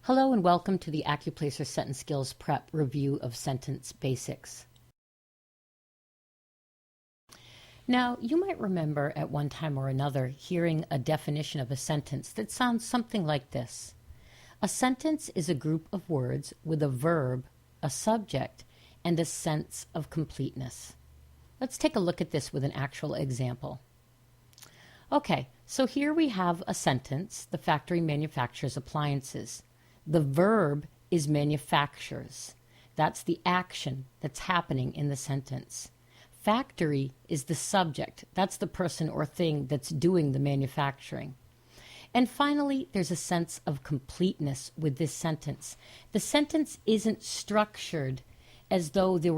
Hello and welcome to the Accuplacer Sentence Skills Prep Review of Sentence Basics. Now, you might remember at one time or another hearing a definition of a sentence that sounds something like this. A sentence is a group of words with a verb, a subject, and a sense of completeness. Let's take a look at this with an actual example. Okay, so here we have a sentence, the factory manufactures appliances. The verb is manufactures. That's the action that's happening in the sentence. Factory is the subject. That's the person or thing that's doing the manufacturing. And finally, there's a sense of completeness with this sentence. The sentence isn't structured as though there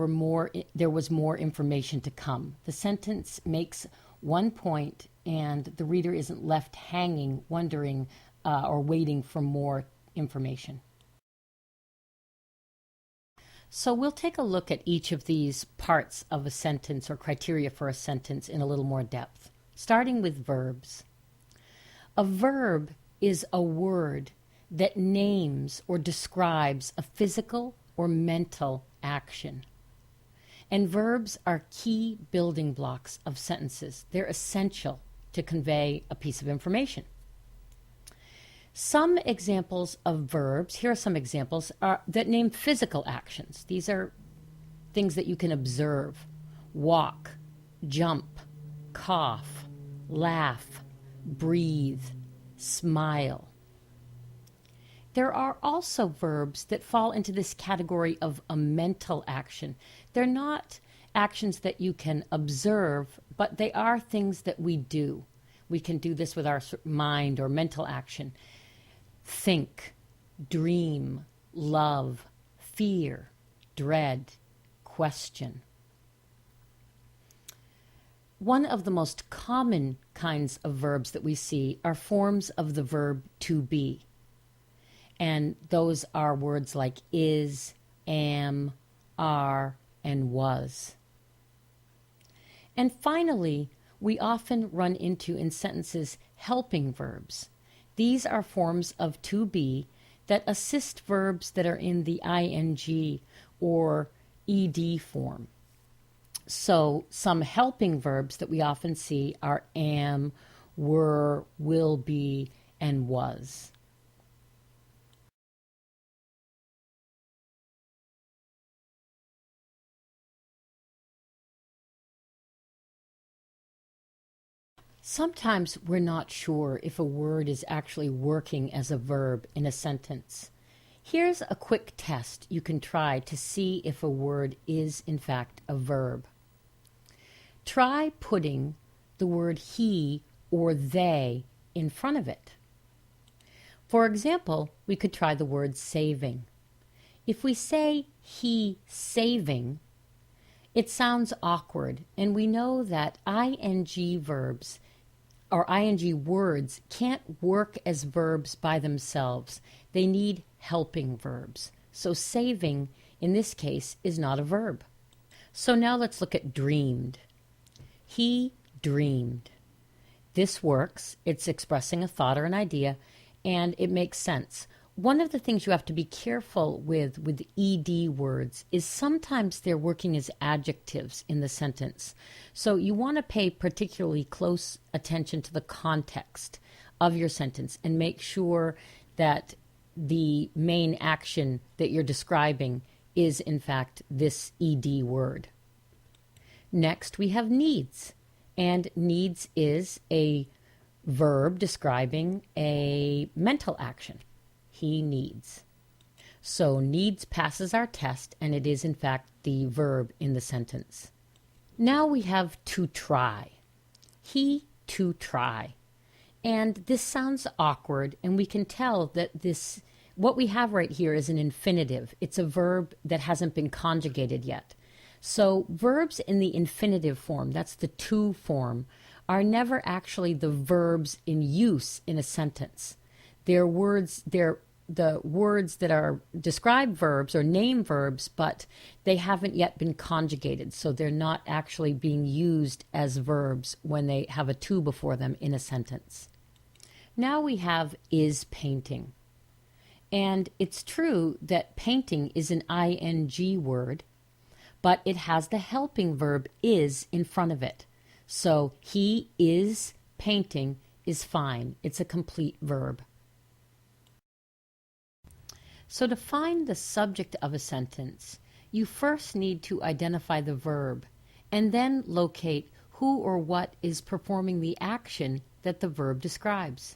was more information to come. The sentence makes one point and the reader isn't left hanging, wondering or waiting for more information. So we'll take a look at each of these parts of a sentence or criteria for a sentence in a little more depth, starting with verbs. A verb is a word that names or describes a physical or mental action. And verbs are key building blocks of sentences. They're essential to convey a piece of information. Some examples of verbs, here are some examples, that name physical actions. These are things that you can observe. Walk, jump, cough, laugh, breathe, smile. There are also verbs that fall into this category of a mental action. They're not actions that you can observe, but they are things that we do. We can do this with our mind or mental action. Think, dream, love, fear, dread, question. One of the most common kinds of verbs that we see are forms of the verb to be. And those are words like is, am, are, and was. And finally, we often run into in sentences helping verbs. These are forms of to be that assist verbs that are in the ing or ed form. So some helping verbs that we often see are am, were, will be, and was. Sometimes we're not sure if a word is actually working as a verb in a sentence. Here's a quick test you can try to see if a word is in fact a verb. Try putting the word he or they in front of it. For example, we could try the word saving. If we say he saving, it sounds awkward, and we know that ing verbs or ing words can't work as verbs by themselves. They need helping verbs. So saving, in this case, is not a verb. So now let's look at dreamed. He dreamed. This works. It's expressing a thought or an idea, and it makes sense. One of the things you have to be careful with ed words is sometimes they're working as adjectives in the sentence. So you want to pay particularly close attention to the context of your sentence and make sure that the main action that you're describing is in fact this ed word. Next we have needs, and needs is a verb describing a mental action. He needs. So needs passes our test, and it is in fact the verb in the sentence. Now we have to try. He to try. And this sounds awkward, and we can tell that what we have right here is an infinitive. It's a verb that hasn't been conjugated yet. So verbs in the infinitive form, that's the to form, are never actually the verbs in use in a sentence. They're the words that are described verbs or name verbs, but they haven't yet been conjugated, so they're not actually being used as verbs when they have a to before them in a sentence. Now we have is painting. And it's true that painting is an ing word, but it has the helping verb is in front of it. So he is painting is fine. It's a complete verb. So to find the subject of a sentence, you first need to identify the verb and then locate who or what is performing the action that the verb describes.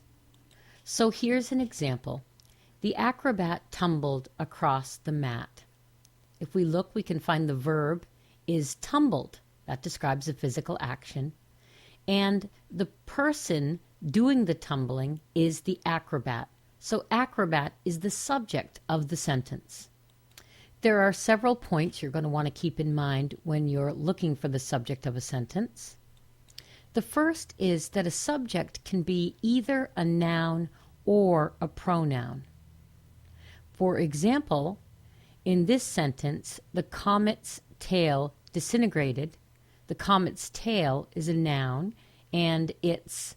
So here's an example. The acrobat tumbled across the mat. If we look, we can find the verb is tumbled. That describes a physical action. And the person doing the tumbling is the acrobat. So acrobat is the subject of the sentence. There are several points you're going to want to keep in mind when you're looking for the subject of a sentence. The first is that a subject can be either a noun or a pronoun. For example, in this sentence, the comet's tail disintegrated. The comet's tail is a noun, and it's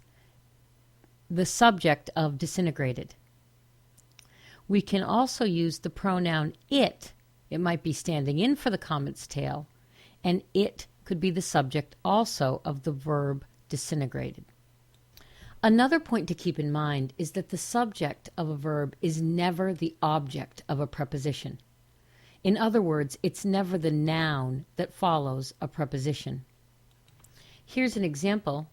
the subject of disintegrated. We can also use the pronoun it. It might be standing in for the comet's tail, and it could be the subject also of the verb disintegrated. Another point to keep in mind is that the subject of a verb is never the object of a preposition. In other words, it's never the noun that follows a preposition. Here's an example.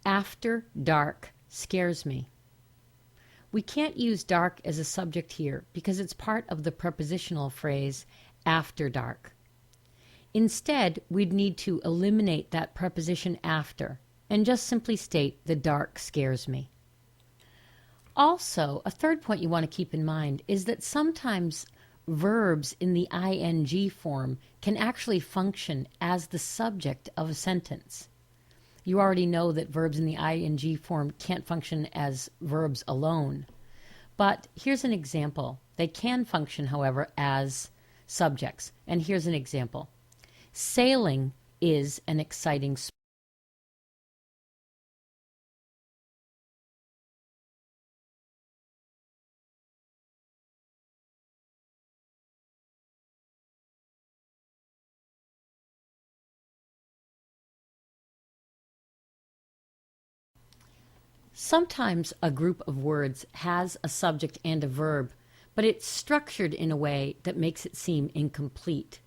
After dark scares me. We can't use dark as a subject here because it's part of the prepositional phrase after dark. Instead, we'd need to eliminate that preposition after and just simply state the dark scares me. Also, a third point you want to keep in mind is that sometimes verbs in the ing form can actually function as the subject of a sentence. You already know that verbs in the ing form can't function as verbs alone. But here's an example. They can function, however, as subjects. And here's an example. Sailing is an exciting sport. Sometimes a group of words has a subject and a verb, but it's structured in a way that makes it seem incomplete,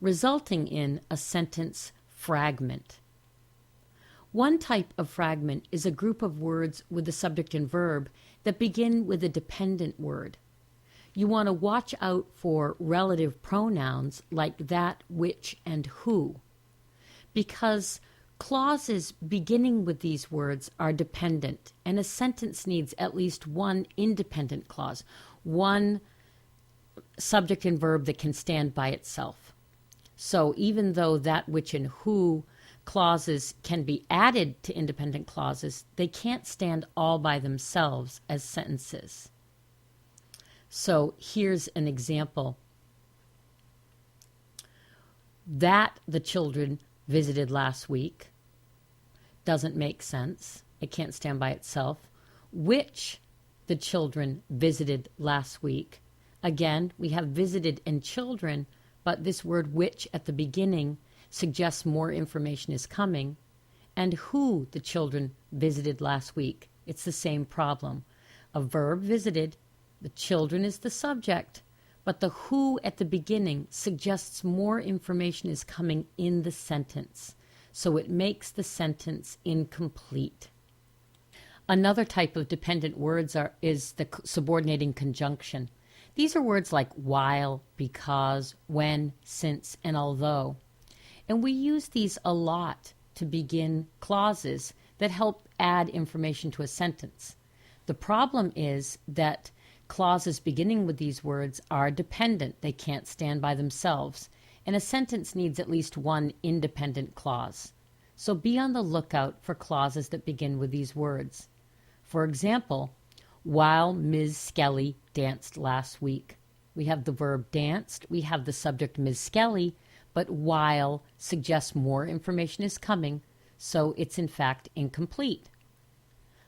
resulting in a sentence fragment. One type of fragment is a group of words with a subject and verb that begin with a dependent word. You want to watch out for relative pronouns like that, which, and who, because clauses beginning with these words are dependent, and a sentence needs at least one independent clause, one subject and verb that can stand by itself. So even though that, which, and who clauses can be added to independent clauses, they can't stand all by themselves as sentences. So here's an example. That the children visited last week doesn't make sense. It can't stand by itself. Which the children visited last week. Again, we have visited and children, but this word which at the beginning suggests more information is coming. And who the children visited last week. It's the same problem. A verb visited, the children is the subject, but the who at the beginning suggests more information is coming in the sentence. So it makes the sentence incomplete. Another type of dependent words is the subordinating conjunction. These are words like while, because, when, since, and although. And we use these a lot to begin clauses that help add information to a sentence. The problem is that clauses beginning with these words are dependent. They can't stand by themselves. And a sentence needs at least one independent clause. So be on the lookout for clauses that begin with these words. For example, while Ms. Skelly danced last week. We have the verb danced, we have the subject Ms. Skelly, but while suggests more information is coming, so it's in fact incomplete.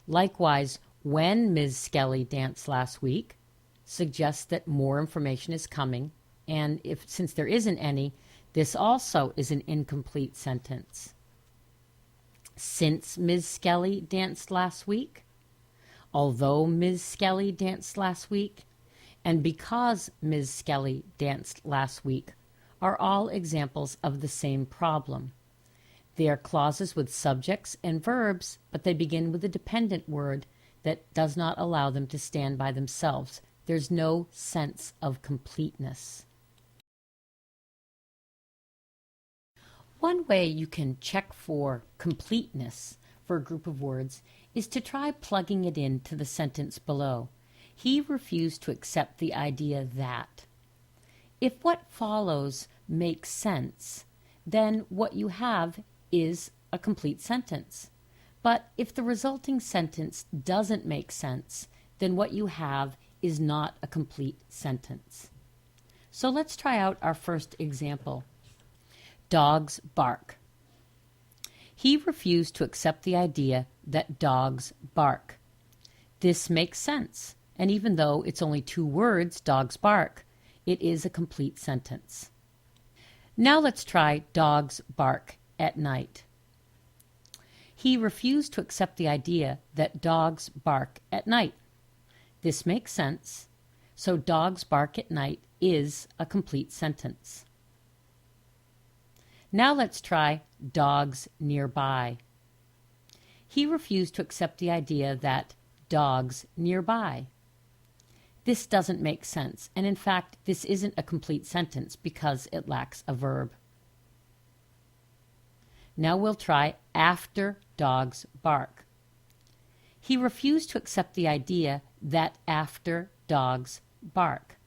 Likewise, when Ms. Skelly danced last week, suggests that more information is coming, and since there isn't any, this also is an incomplete sentence. Since Ms. Skelly danced last week, although Ms. Skelly danced last week, and because Ms. Skelly danced last week are all examples of the same problem. They are clauses with subjects and verbs, but they begin with a dependent word that does not allow them to stand by themselves. There's no sense of completeness. One way you can check for completeness for a group of words is to try plugging it into the sentence below. He refused to accept the idea that. If what follows makes sense, then what you have is a complete sentence. But if the resulting sentence doesn't make sense, then what you have is not a complete sentence. So let's try out our first example. Dogs bark. He refused to accept the idea that dogs bark. This makes sense, and even though it's only 2 words, dogs bark, it is a complete sentence. Now let's try dogs bark at night. He refused to accept the idea that dogs bark at night. This makes sense, so dogs bark at night is a complete sentence. Now let's try dogs nearby. He refused to accept the idea that dogs nearby. This doesn't make sense, and in fact, this isn't a complete sentence because it lacks a verb. Now we'll try after dogs bark. He refused to accept the idea that after dogs bark.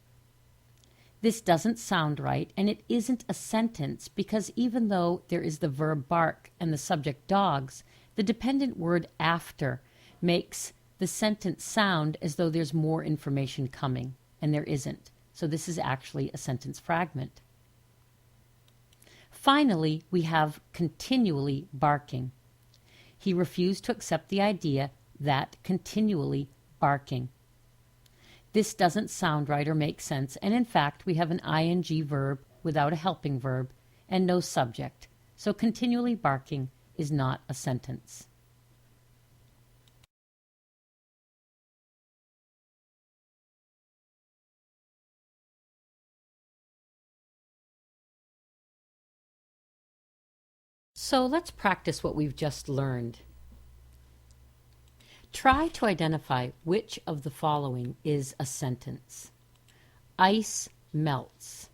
This doesn't sound right, and it isn't a sentence because even though there is the verb bark and the subject dogs, the dependent word after makes the sentence sound as though there's more information coming, and there isn't. So this is actually a sentence fragment. Finally, we have continually barking. He refused to accept the idea that continually barking. This doesn't sound right or make sense, and in fact, we have an ing verb without a helping verb and no subject, so continually barking is not a sentence. So let's practice what we've just learned. Try to identify which of the following is a sentence. Ice melts.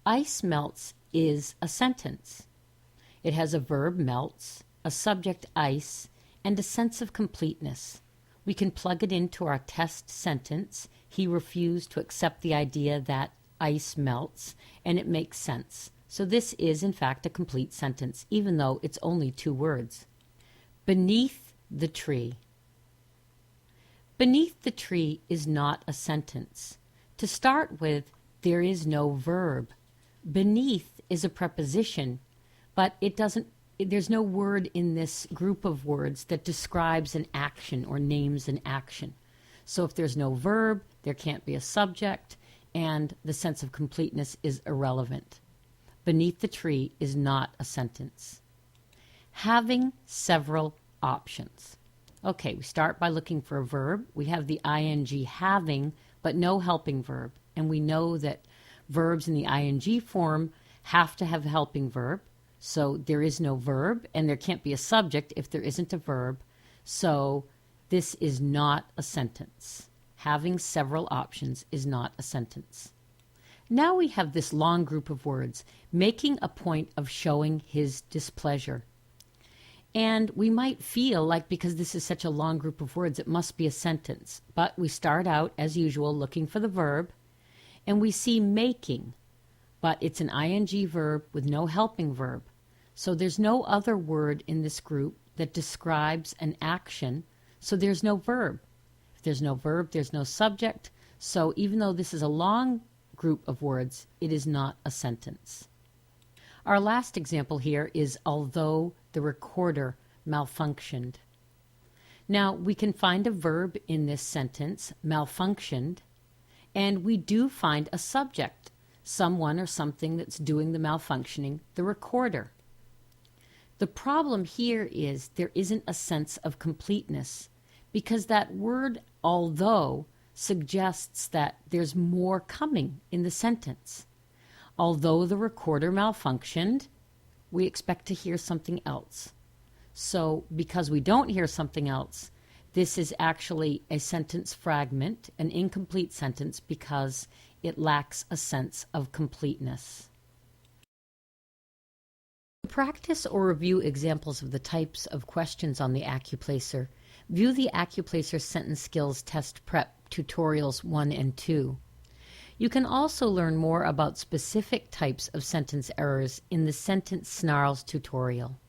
Ice melts is a sentence. It has a verb melts, a subject ice, and a sense of completeness. We can plug it into our test sentence. He refused to accept the idea that ice melts, and it makes sense. So this is, in fact, a complete sentence, even though it's only 2 words. Beneath the tree. Beneath the tree is not a sentence. To start with, there is no verb. Beneath is a preposition, but there's no word in this group of words that describes an action or names an action. So if there's no verb, there can't be a subject, and the sense of completeness is irrelevant. Beneath the tree is not a sentence. Having several options. Okay, we start by looking for a verb. We have the ing having, but no helping verb. And we know that verbs in the ing form have to have a helping verb. So there is no verb, and there can't be a subject if there isn't a verb. So this is not a sentence. Having several options is not a sentence. Now we have this long group of words, making a point of showing his displeasure. And we might feel like because this is such a long group of words, it must be a sentence. But we start out, as usual, looking for the verb, and we see making, but it's an ing verb with no helping verb. So there's no other word in this group that describes an action, so there's no verb. If there's no verb, there's no subject. So even though this is a long group of words, it is not a sentence. Our last example here is although the recorder malfunctioned. Now, we can find a verb in this sentence, malfunctioned, and we do find a subject, someone or something that's doing the malfunctioning, the recorder. The problem here is there isn't a sense of completeness because that word although suggests that there's more coming in the sentence. Although the recorder malfunctioned, we expect to hear something else. So because we don't hear something else, this is actually a sentence fragment, an incomplete sentence, because it lacks a sense of completeness. To practice or review examples of the types of questions on the Accuplacer, view the Accuplacer Sentence Skills Test Prep Tutorials 1 and 2. You can also learn more about specific types of sentence errors in the Sentence Snarls tutorial.